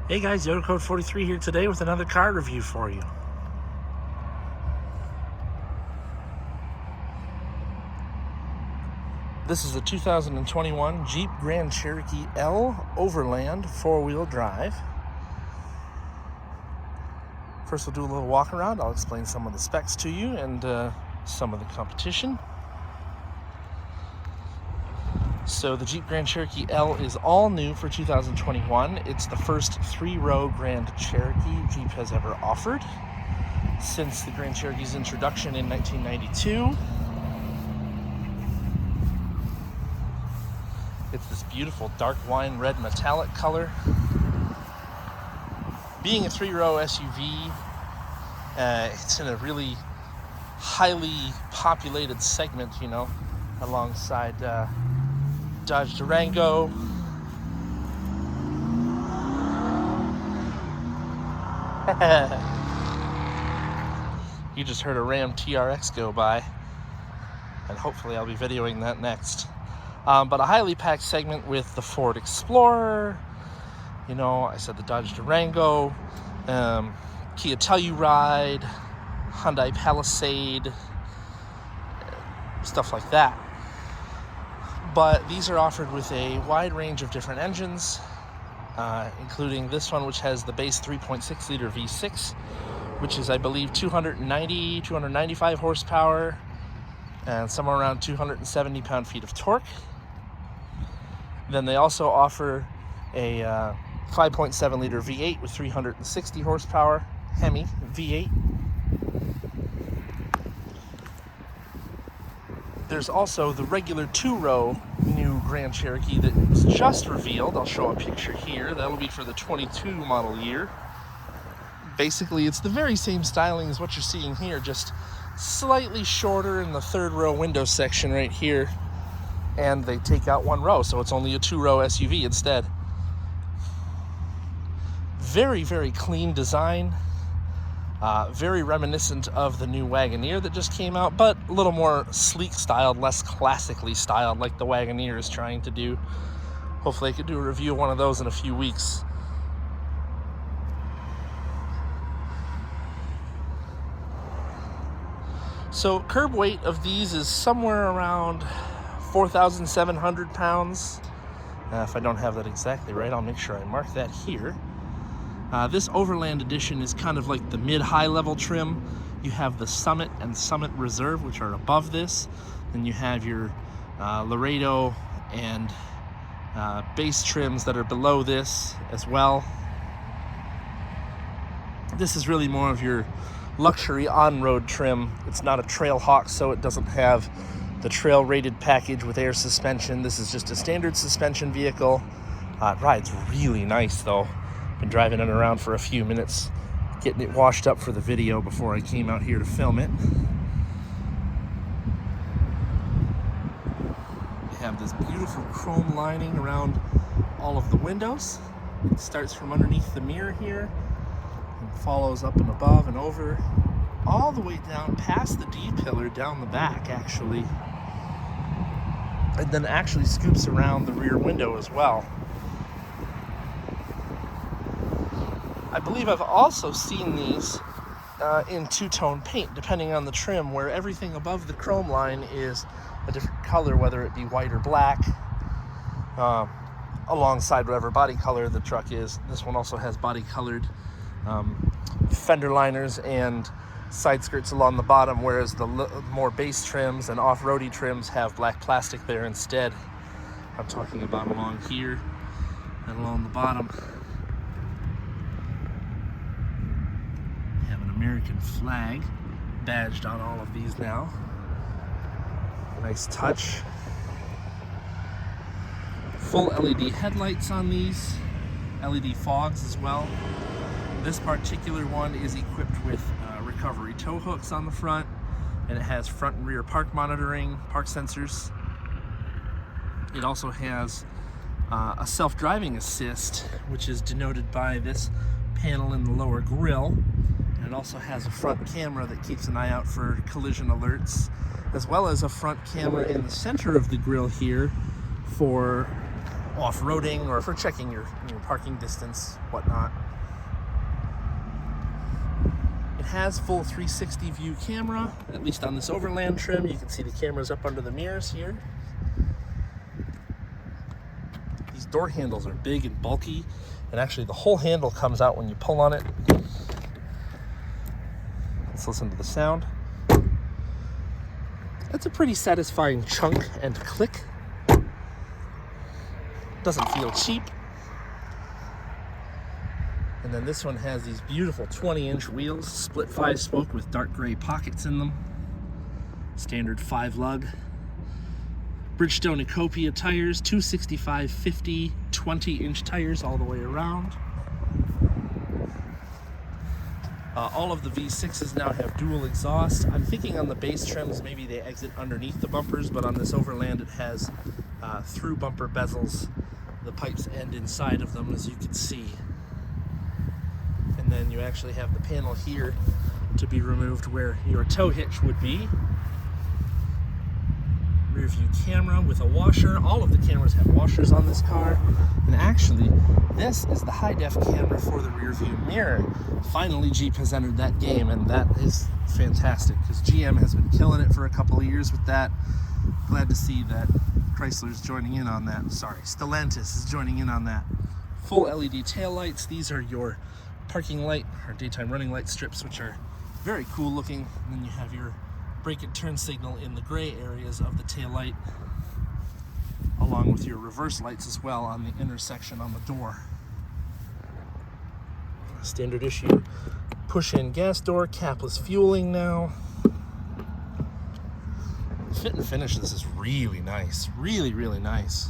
Hey guys, Yoda Code 43 here today with another car review for you. This is a 2021 Jeep Grand Cherokee L Overland four-wheel drive. First we'll do a little walk around. I'll explain some of the specs to you and some of the competition. So the Jeep Grand Cherokee L is all new for 2021. It's the first three-row Grand Cherokee Jeep has ever offered since the Grand Cherokee's introduction in 1992. It's this beautiful dark wine red metallic color. Being a three-row SUV, it's in a really highly populated segment, you know, alongside Dodge Durango, you just heard a Ram TRX go by, and hopefully I'll be videoing that next. But a highly packed segment with the Ford Explorer, you know, I said the Dodge Durango, Kia Telluride, Hyundai Palisade, stuff like that. But these are offered with a wide range of different engines, including this one, which has the base 3.6 liter V6, which is, I believe, 295 horsepower and somewhere around 270 pound-feet of torque. Then they also offer a 5.7 liter V8 with 360 horsepower Hemi V8. There's also the regular two-row new Grand Cherokee that was just revealed. I'll show a picture here. That'll be for the 22 model year. Basically, it's the very same styling as what you're seeing here, just slightly shorter in the third row window section right here. And they take out one row, so it's only a two-row SUV instead. Very, very clean design. Very reminiscent of the new Wagoneer that just came out, but a little more sleek styled, less classically styled like the Wagoneer is trying to do. Hopefully I could do a review of one of those in a few weeks. So curb weight of these is somewhere around 4,700 pounds. If I don't have that exactly right, I'll make sure I mark that here. This Overland edition is kind of like the mid-high level trim. You have the Summit and Summit Reserve, which are above this. Then you have your Laredo and base trims that are below this as well. This is really more of your luxury on-road trim. It's not a Trail Hawk, so it doesn't have the trail rated package with air suspension. This is just a standard suspension vehicle. It rides really nice though. Been driving it around for a few minutes, getting it washed up for the video before I came out here to film it. We have this beautiful chrome lining around all of the windows. It starts from underneath the mirror here and follows up and above and over, all the way down past the D-pillar down the back actually, and then actually scoops around the rear window as well. I believe I've also seen these in two-tone paint, depending on the trim, where everything above the chrome line is a different color, whether it be white or black, alongside whatever body color the truck is. This one also has body-colored fender liners and side skirts along the bottom, whereas the more base trims and off-roady trims have black plastic there instead. I'm talking about along here and along the bottom. American flag badged on all of these now. Nice touch. Full LED headlights on these, LED fogs as well. This particular one is equipped with recovery tow hooks on the front, and it has front and rear park monitoring, park sensors. It also has a self-driving assist, which is denoted by this panel in the lower grille. It also has a front camera that keeps an eye out for collision alerts, as well as a front camera in the center of the grille here for off-roading or for checking your parking distance, whatnot. It has full 360 view camera, at least on this Overland trim. You can see the cameras up under the mirrors here. These door handles are big and bulky, and actually the whole handle comes out when you pull on it. Let's listen to the sound. That's a pretty satisfying chunk and click. Doesn't feel cheap. And then this one has these beautiful 20-inch wheels, split 5-spoke with dark gray pockets in them. Standard 5-lug. Bridgestone Ecopia tires, 265/50, 20-inch tires all the way around. All of the V6s now have dual exhaust. I'm thinking on the base trims maybe they exit underneath the bumpers, but on this Overland it has through bumper bezels. The pipes end inside of them, as you can see. And then you actually have the panel here to be removed where your tow hitch would be. Rear view camera with a washer. All of the cameras have washers on this car. And actually, this is the high def camera for the rear view mirror. Finally, Jeep has entered that game, and that is fantastic because GM has been killing it for a couple of years with that. Glad to see that Chrysler's joining in on that. Sorry, Stellantis is joining in on that. Full LED taillights. These are your parking light or daytime running light strips, which are very cool looking. And then you have your brake and turn signal in the gray areas of the taillight, along with your reverse lights as well on the intersection on the door. Standard issue push-in gas door, capless fueling now. Fit and finish, this is really nice, really nice.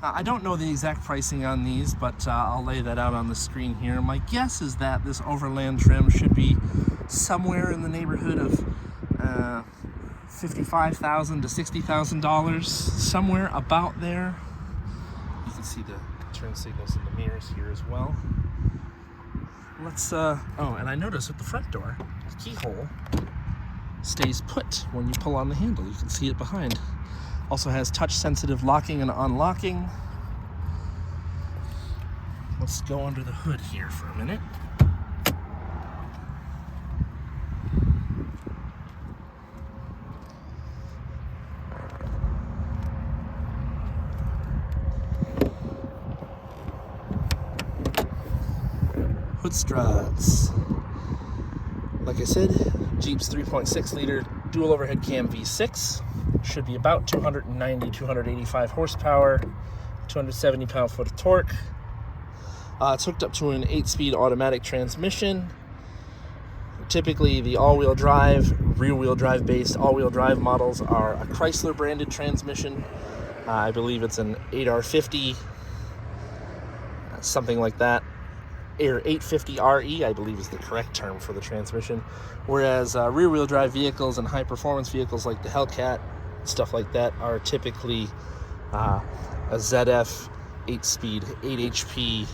I don't know the exact pricing on these, but I'll lay that out on the screen here. My guess is that this Overland trim should be somewhere in the neighborhood of $55,000 to $60,000, somewhere about there. You can see the turn signals in the mirrors here as well. Let's, oh, and I noticed with the front door, the keyhole stays put when you pull on the handle. You can see it behind. Also has touch-sensitive locking and unlocking. Let's go under the hood here for a minute. Hood struts. Like I said, Jeep's 3.6 liter dual overhead cam V6. Should be about 290, 285 horsepower, 270 pound-foot of torque. It's hooked up to an 8-speed automatic transmission. Typically, the all-wheel drive, rear-wheel drive based all-wheel drive models are a Chrysler branded transmission. I believe it's an 8R50, something like that. Or 850RE, I believe is the correct term for the transmission. Whereas rear-wheel drive vehicles and high-performance vehicles like the Hellcat, stuff like that, are typically a ZF 8-speed, 8 HP,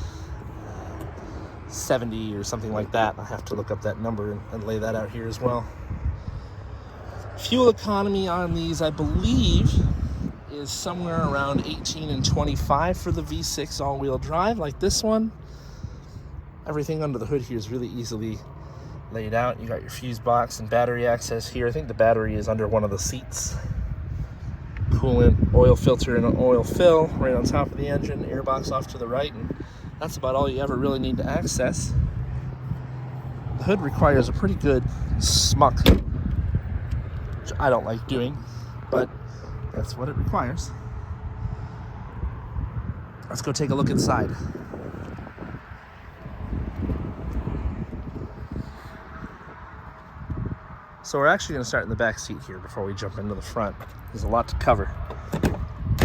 70 or something like that. I have to look up that number and lay that out here as well. Fuel economy on these, I believe, is somewhere around 18 and 25 for the V6 all-wheel drive, like this one. Everything under the hood here is really easily laid out. You got your fuse box and battery access here. I think the battery is under one of the seats. Coolant, oil filter, and an oil fill right on top of the engine. Airbox off to the right, and that's about all you ever really need to access. The hood requires a pretty good smuck, which I don't like doing, but that's what it requires. Let's go take a look inside. So we're actually going to start in the back seat here before we jump into the front. There's a lot to cover.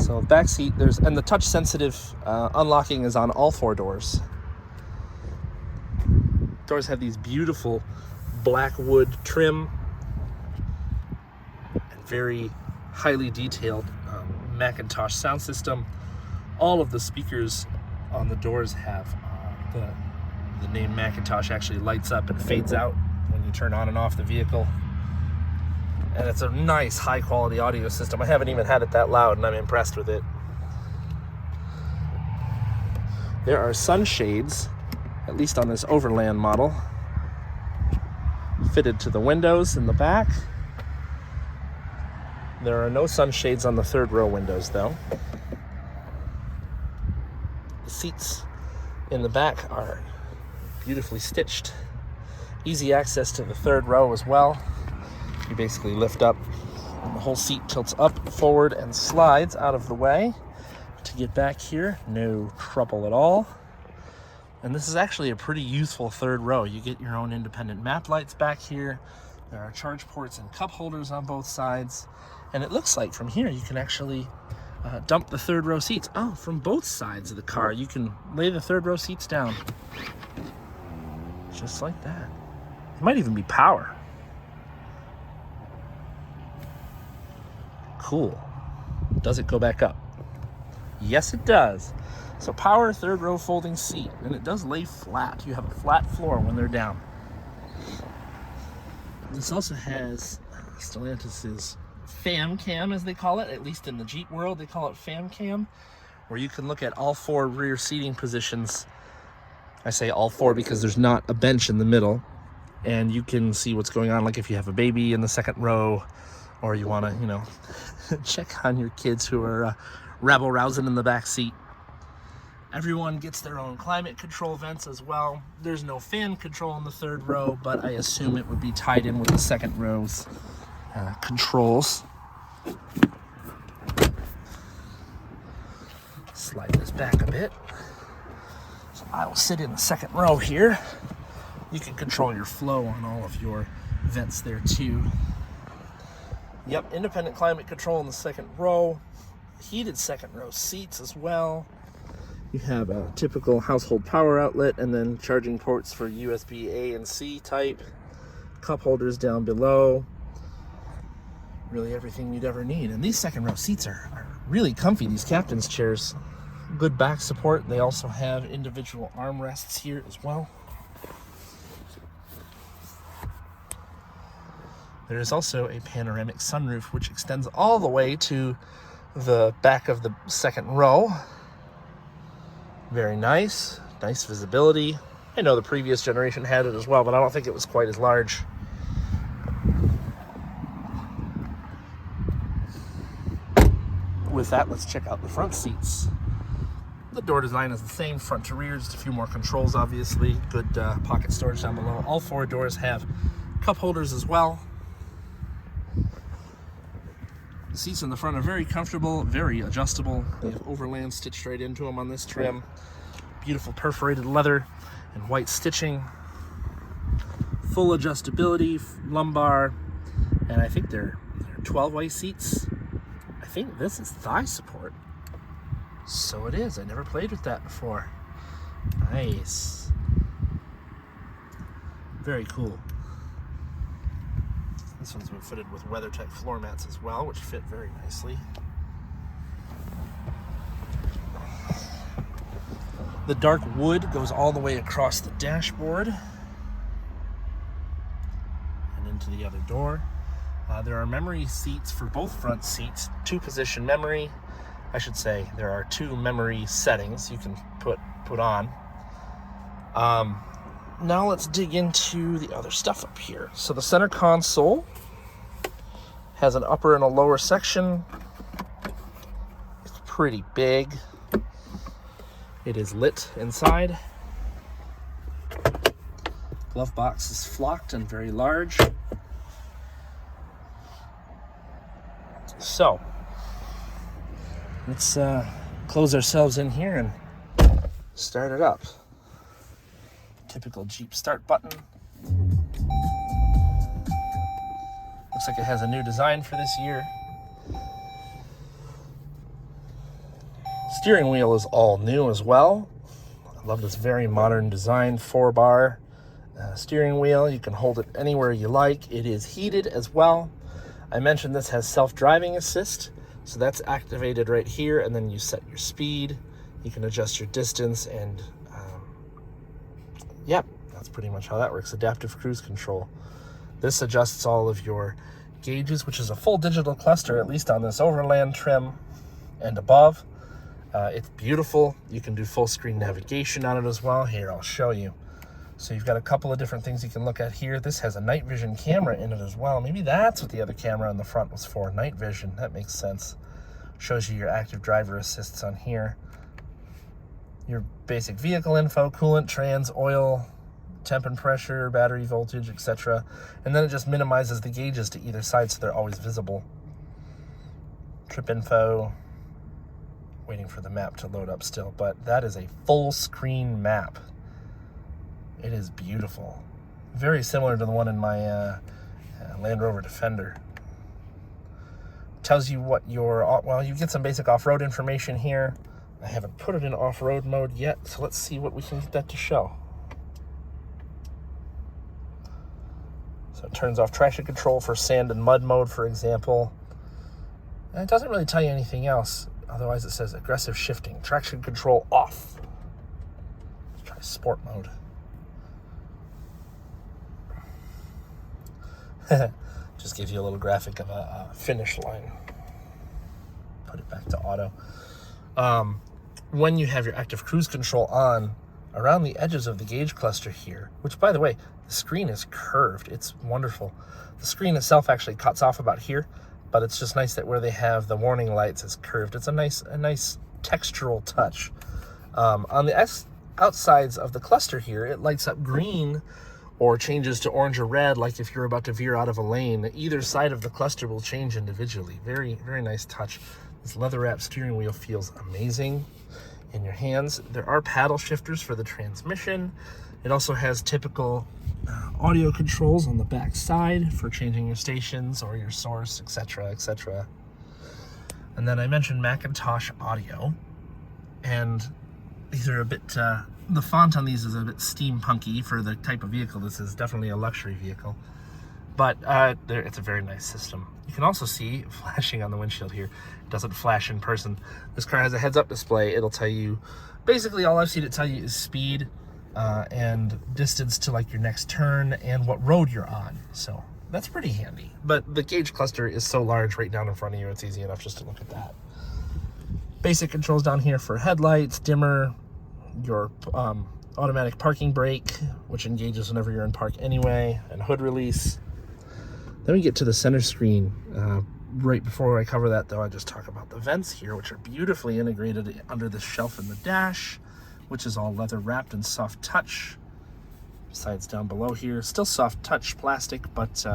So back seat, and the touch sensitive unlocking is on all 4 doors. Doors have these beautiful black wood trim and very highly detailed Macintosh sound system. All of the speakers on the doors have the name Macintosh actually lights up and fades out when you turn on and off the vehicle. And it's a nice, high-quality audio system. I haven't even had it that loud, and I'm impressed with it. There are sunshades, at least on this Overland model, fitted to the windows in the back. There are no sunshades on the third row windows, though. The seats in the back are beautifully stitched. Easy access to the third row as well. You basically lift up and the whole seat tilts up, forward, and slides out of the way to get back here. No trouble at all. And this is actually a pretty useful third row. You get your own independent map lights back here. There are charge ports and cup holders on both sides. And it looks like from here you can actually dump the third row seats. Oh, from both sides of the car. You can lay the third row seats down. Just like that. It might even be power. Cool. Does it go back up? Yes, it does. So power third row folding seat, and it does lay flat. You have a flat floor when they're down. This also has Stellantis's fam cam, as they call it, at least in the Jeep world, they call it fam cam, where you can look at all four rear seating positions. I say all four because there's not a bench in the middle, and you can see what's going on, like if you have a baby in the second row, or you want to, check on your kids who are rabble-rousing in the back seat. Everyone gets their own climate control vents as well. There's no fan control in the third row, but I assume it would be tied in with the second row's controls. Slide this back a bit. So I will sit in the second row here. You can control your flow on all of your vents there too. Yep, independent climate control in the second row. Heated second row seats as well. You have a typical household power outlet and then charging ports for USB A and C type. Cup holders down below. Really everything you'd ever need. And these second row seats are really comfy, these captain's chairs. Good back support. They also have individual armrests here as well. There is also a panoramic sunroof which extends all the way to the back of the second row. Very nice. Nice visibility. I know the previous generation had it as well, but I don't think it was quite as large. With that, let's check out the front seats. The door design is the same, front to rear, just a few more controls, obviously. Good pocket storage down below. All four doors have cup holders as well. The seats in the front are very comfortable, very adjustable. They have Overland stitched right into them on this trim. Beautiful perforated leather and white stitching. Full adjustability, lumbar, and I think they're 12-way seats. I think this is thigh support. So it is. I never played with that before. Nice. Very cool. This one's been fitted with WeatherTech floor mats as well, which fit very nicely. The dark wood goes all the way across the dashboard and into the other door. There are memory seats for both front seats, 2-position memory. I should say there are 2 memory settings you can put on. Now let's dig into the other stuff up here. So the center console has an upper and a lower section. It's pretty big. It is lit inside. Glove box is flocked and very large. So let's close ourselves in here and start it up. Typical Jeep start button. Looks like it has a new design for this year. Steering wheel is all new as well. I love this very modern design, 4-bar steering wheel. You can hold it anywhere you like. It is heated as well. I mentioned this has self-driving assist, so that's activated right here, and then you set your speed. You can adjust your distance, and yep, that's pretty much how that works. Adaptive cruise control. This adjusts all of your gauges, which is a full digital cluster, at least on this Overland trim and above. It's beautiful. You can do full screen navigation on it as well. Here, I'll show you. So you've got a couple of different things you can look at here. This has a night vision camera in it as well. Maybe that's what the other camera on the front was for, night vision. That makes sense. Shows you your active driver assists on here. Your basic vehicle info, coolant, trans, oil, temp and pressure, battery voltage, etc. And then it just minimizes the gauges to either side so they're always visible. Trip info. Waiting for the map to load up still, but that is a full screen map. It is beautiful. Very similar to the one in my Land Rover Defender. Tells you what your, well, you get some basic off-road information here. I haven't put it in off-road mode yet, so let's see what we can get that to show. So it turns off traction control for sand and mud mode, for example. And it doesn't really tell you anything else. Otherwise, it says aggressive shifting, traction control off. Let's try sport mode. Just gives you a little graphic of a finish line. Put it back to auto. When you have your active cruise control on, around the edges of the gauge cluster here, which, by the way, the screen is curved. It's wonderful. The screen itself actually cuts off about here, but it's just nice that where they have the warning lights is curved. It's a nice textural touch. On the outsides of the cluster here, it lights up green or changes to orange or red, like if you're about to veer out of a lane. Either side of the cluster will change individually. Very, very nice touch. This leather-wrapped steering wheel feels amazing in your hands. There are paddle shifters for the transmission. It also has typical audio controls on the back side for changing your stations or your source, etc., etc. And then I mentioned Macintosh audio, and these are a bit, the font on these is a bit steampunky for the type of vehicle. This is definitely a luxury vehicle, but it's a very nice system. You can also see flashing on the windshield here. It doesn't flash in person. This car has a heads-up display. It'll tell you, basically all I've seen it tell you is speed, and distance to like your next turn and what road you're on. So that's pretty handy. But the gauge cluster is so large right down in front of you, it's easy enough just to look at that. Basic controls down here for headlights, dimmer, your automatic parking brake, which engages whenever you're in park anyway, and hood release. Then we get to the center screen. Right before I cover that, though, I just talk about the vents here, which are beautifully integrated under the shelf in the dash, which is all leather wrapped and soft touch. Besides down below here, still soft touch plastic, but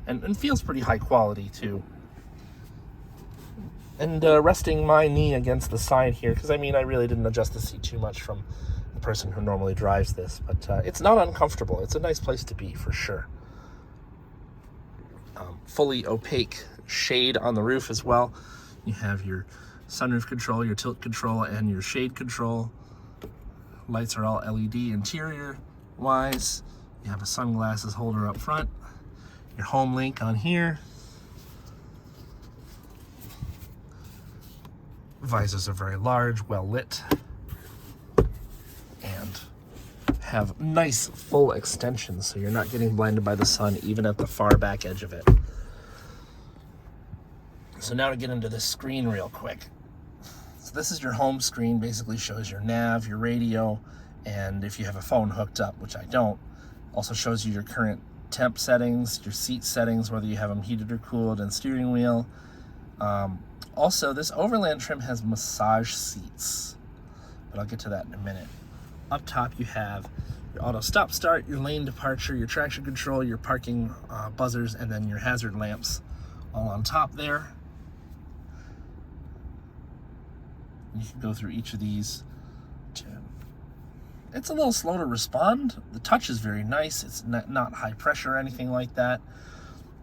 and feels pretty high quality too. And resting my knee against the side here, because I mean I really didn't adjust the seat too much from the person who normally drives this, but it's not uncomfortable. It's a nice place to be for sure. Fully opaque shade on the roof as well. You have your sunroof control, your tilt control, and your shade control. Lights are all LED interior wise. You have a sunglasses holder up front. Your home link on here. Visors are very large, well lit, and have nice full extensions, so you're not getting blinded by the sun even at the far back edge of it. So now to get into this screen real quick. So this is your home screen, basically shows your nav, your radio, and if you have a phone hooked up, which I don't, also shows you your current temp settings, your seat settings, whether you have them heated or cooled, and steering wheel. Also, this Overland trim has massage seats, but I'll get to that in a minute. Up top you have your auto stop start, your lane departure, your traction control, your parking buzzers, and then your hazard lamps all on top there. You can go through each of these. It's a little slow to respond. The touch is very nice. It's not high pressure or anything like that,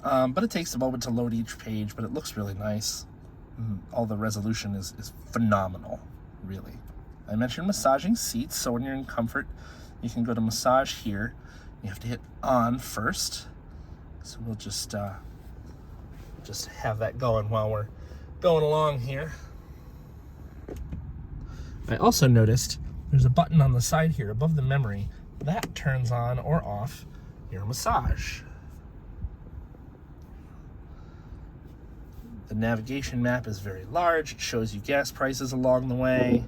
but it takes a moment to load each page, but it looks really nice. All the resolution is phenomenal, really. I mentioned massaging seats, so when you're in comfort, you can go to massage here. You have to hit on first. So we'll just have that going while we're going along here. I also noticed there's a button on the side here above the memory that turns on or off your massage. The navigation map is very large. It shows you gas prices along the way.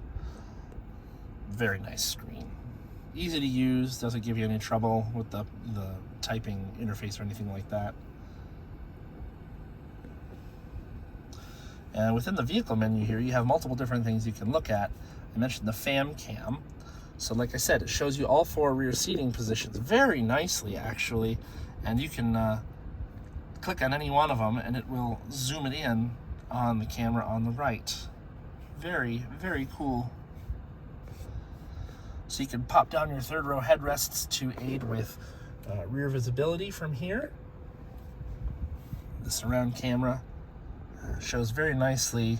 Very nice screen. Easy to use, doesn't give you any trouble with the typing interface or anything like that. And within the vehicle menu here, you have multiple different things you can look at. I mentioned the fam cam. So like I said, it shows you all 4 rear seating positions very nicely, actually. And you can click on any one of them and it will zoom it in on the camera on the right. Very, very cool. So you can pop down your 3rd row headrests to aid with rear visibility from here. The surround camera shows very nicely,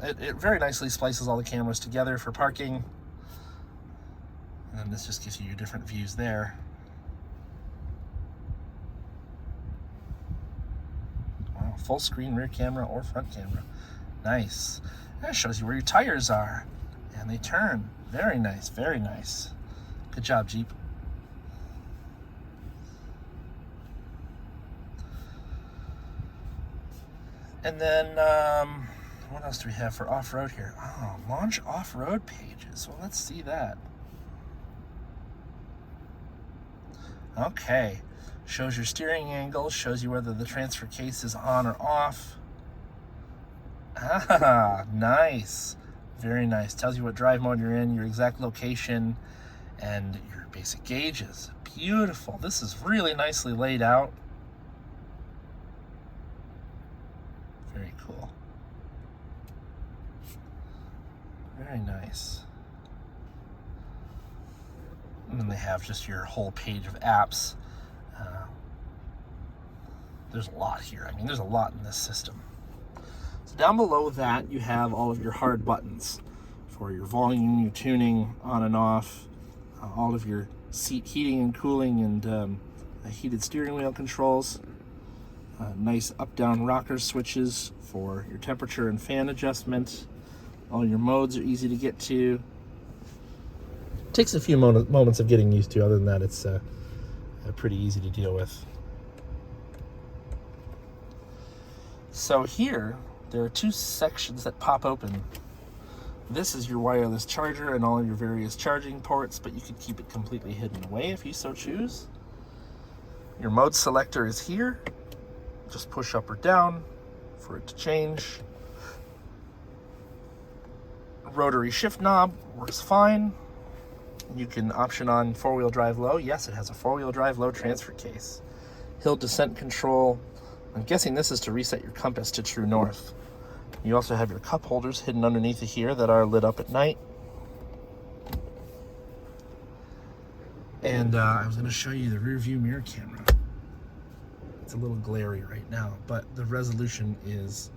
it very nicely splices all the cameras together for parking. And then this just gives you your different views there. Wow, full screen rear camera or front camera. Nice. That shows you where your tires are. And they turn. Very nice, very nice. Good job, Jeep. And then, what else do we have for off-road here? Oh, launch off-road pages. Well, let's see that. Okay. Shows your steering angle, shows you whether the transfer case is on or off. Ah, nice. Very nice. Tells you what drive mode you're in, your exact location, and your basic gauges. Beautiful. This is really nicely laid out. Very cool. Very nice. And then they have just your whole page of apps. There's a lot here. I mean, there's a lot in this system. So down below that, you have all of your hard buttons for your volume, your tuning, on and off, all of your seat heating and cooling and heated steering wheel controls. Nice up-down rocker switches for your temperature and fan adjustment. All your modes are easy to get to. Takes a few moments of getting used to. Other than that, it's pretty easy to deal with. So here, there are 2 sections that pop open. This is your wireless charger and all of your various charging ports, but you can keep it completely hidden away if you so choose. Your mode selector is here. Just push up or down for it to change. Rotary shift knob works fine. You can option on 4-wheel drive low. Yes, it has a 4-wheel drive low transfer case. Hill descent control. I'm guessing this is to reset your compass to true north. You also have your cup holders hidden underneath of here that are lit up at night. And I was going to show you the rear view mirror camera. It's a little glary right now, but the resolution is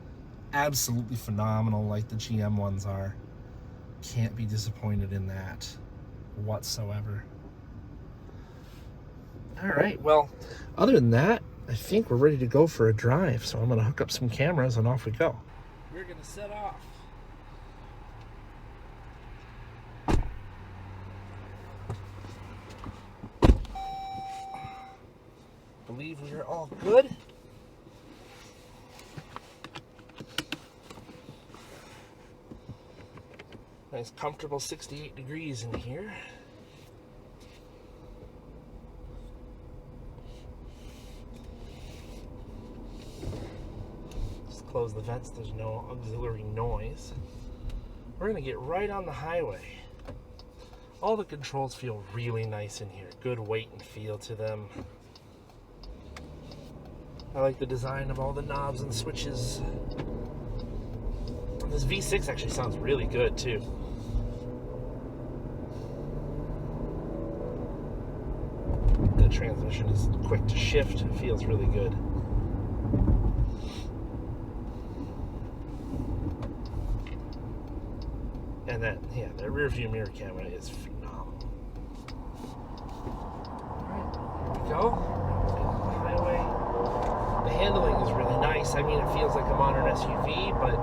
absolutely phenomenal, like the GM ones are. Can't be disappointed in that whatsoever. All right, well, other than that, I think we're ready to go for a drive, so I'm going to hook up some cameras and off we go. We're going to set off. Believe we are all good. Nice comfortable 68 degrees in here. Just close the vents, there's no auxiliary noise. We're gonna get right on the highway. All the controls feel really nice in here. Good weight and feel to them. I like the design of all the knobs and switches. This V6 actually sounds really good too. The transmission is quick to shift. It feels really good. And that rear view mirror camera is phenomenal. Alright, here we go. The highway. The handling is really nice. I mean, it feels like a modern SUV, but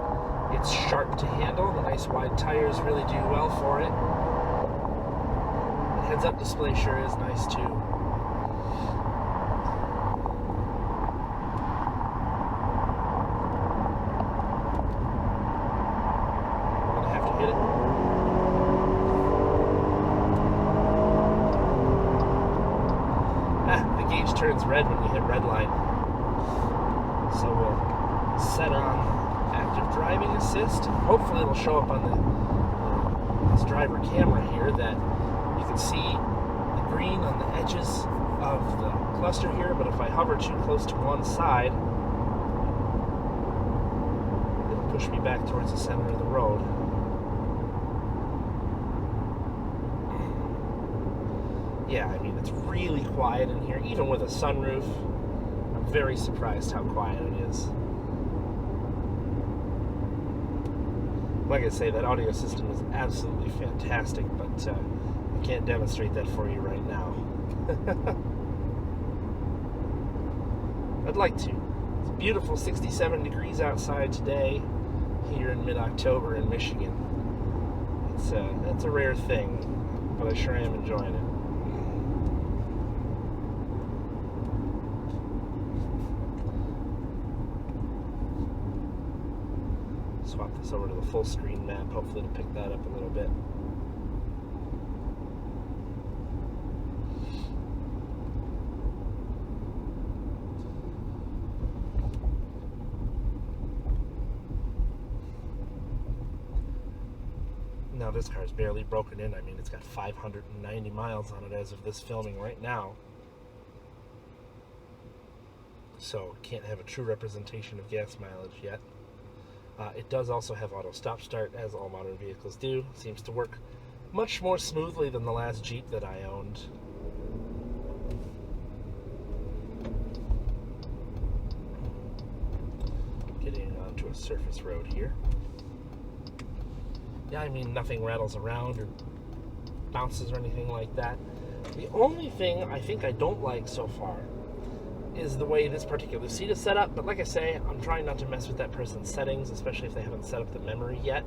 it's sharp to handle. The nice wide tires really do well for it. The heads-up display sure is nice too. So we'll set on active driving assist. Hopefully it'll show up on this driver camera here that you can see the green on the edges of the cluster here, but if I hover too close to one side, it'll push me back towards the center of the road. Yeah, I mean, it's really quiet in here, even with a sunroof. I'm very surprised how quiet it is. Like I say, that audio system is absolutely fantastic, but I can't demonstrate that for you right now. I'd like to. It's beautiful 67 degrees outside today here in mid-October in Michigan. It's a rare thing, but I sure am enjoying it. Swap this over to the full screen map. Hopefully it'll pick that up a little bit. Now this car's barely broken in. I mean, it's got 590 miles on it as of this filming right now. So can't have a true representation of gas mileage yet. It does also have auto stop start, as all modern vehicles do. It seems to work much more smoothly than the last Jeep that I owned. Getting onto a surface road here. Yeah, I mean, nothing rattles around or bounces or anything like that. The only thing I think I don't like so far is the way this particular seat is set up, but like I say, I'm trying not to mess with that person's settings, especially if they haven't set up the memory yet.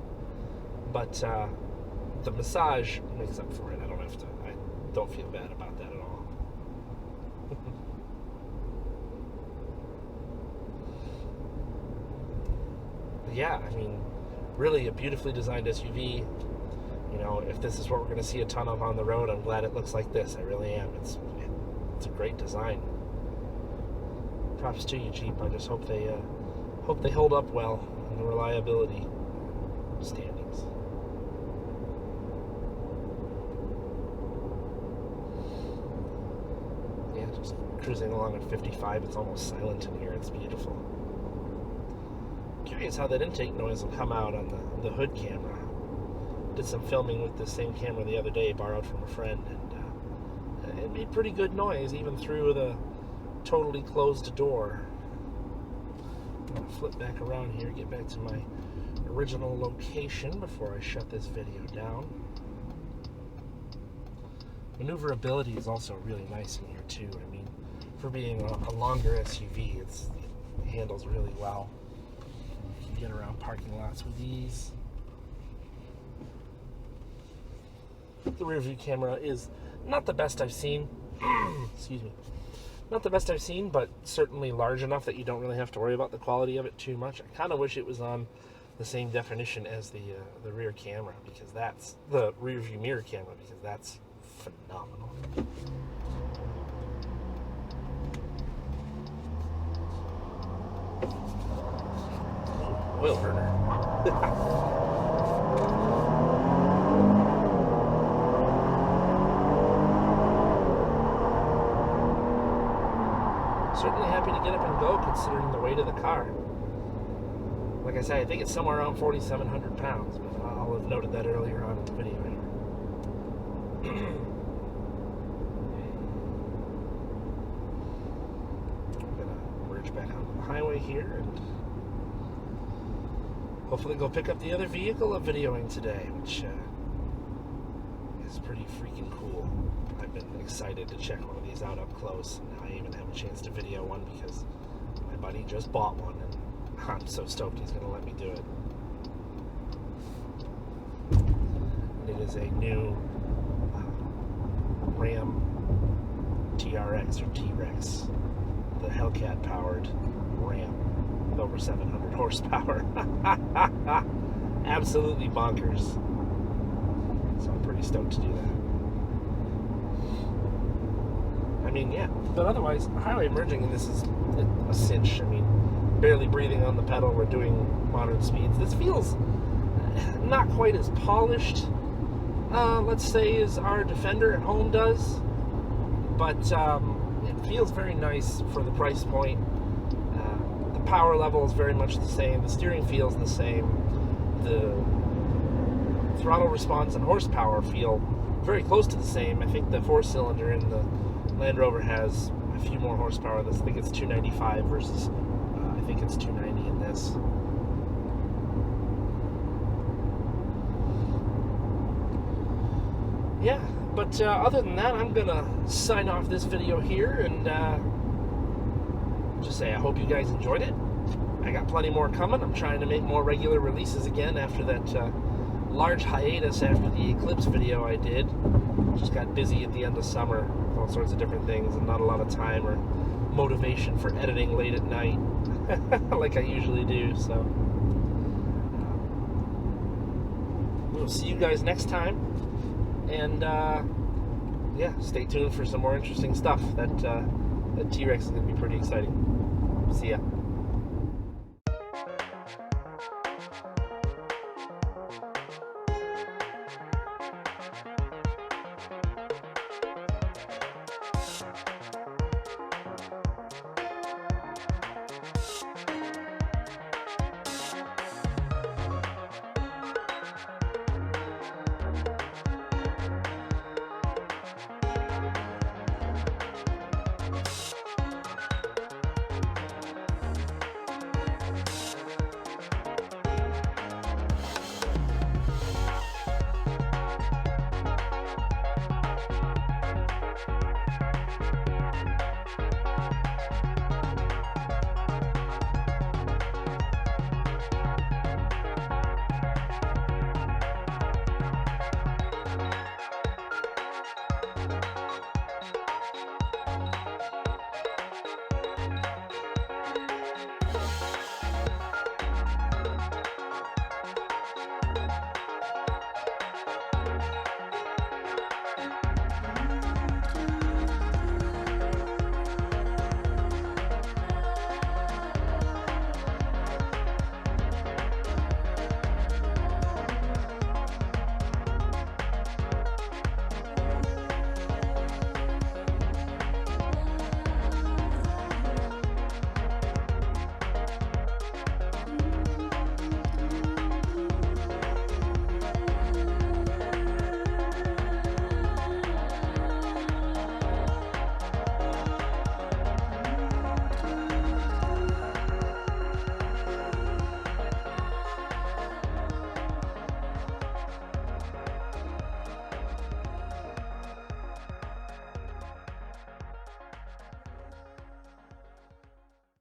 But the massage makes up for it. I don't feel bad about that at all. But yeah, I mean, really a beautifully designed SUV. You know, if this is what we're going to see a ton of on the road, I'm glad it looks like this. I really am. It's a great design. Props to you, Jeep. I just hope they hold up well in the reliability standings. Yeah, just cruising along at 55. It's almost silent in here. It's beautiful. Curious how that intake noise will come out on the hood camera. Did some filming with this same camera the other day, borrowed from a friend, and it made pretty good noise even through the totally closed door. I'm going to flip back around here, get back to my original location before I shut this video down. Maneuverability is also really nice in here too. I mean, for being a longer SUV, it handles really well. You can get around parking lots with ease. The rear view camera is not the best I've seen. Excuse me. Not the best I've seen, but certainly large enough that you don't really have to worry about the quality of it too much. I kind of wish it was on the same definition as the rear camera, because that's the rear view mirror camera, because that's phenomenal. Oil burner. Certainly happy to get up and go considering the weight of the car. Like I say, I think it's somewhere around 4,700 pounds, but I'll have noted that earlier on in the video here. I'm gonna merge back onto the highway here and hopefully go pick up the other vehicle I'm videoing today, which is pretty freaking cool. I've been excited to check one of these out up close. Now I even have a chance to video one because my buddy just bought one, and I'm so stoked he's going to let me do it. And it is a new Ram TRX or T-Rex, the Hellcat powered Ram, with over 700 horsepower. Absolutely bonkers. So I'm pretty stoked to do that. I mean, yeah, but otherwise, highway merging in this is a cinch. I mean, barely breathing on the pedal. We're doing modern speeds. This feels not quite as polished, let's say, as our Defender at home does, but it feels very nice for the price point. The power level is very much the same. The steering feels the same. The throttle response and horsepower feel very close to the same. I think the 4-cylinder in the Land Rover has a few more horsepower. I think it's 295 versus I think it's 290 in this. Yeah, but other than that, I'm gonna sign off this video here and just say I hope you guys enjoyed it. I got plenty more coming. I'm trying to make more regular releases again after that large hiatus after the Eclipse video I did. Just got busy at the end of summer with all sorts of different things and not a lot of time or motivation for editing late at night like I usually do. So we'll see you guys next time, and yeah, stay tuned for some more interesting stuff. That T-Rex is going to be pretty exciting. See ya.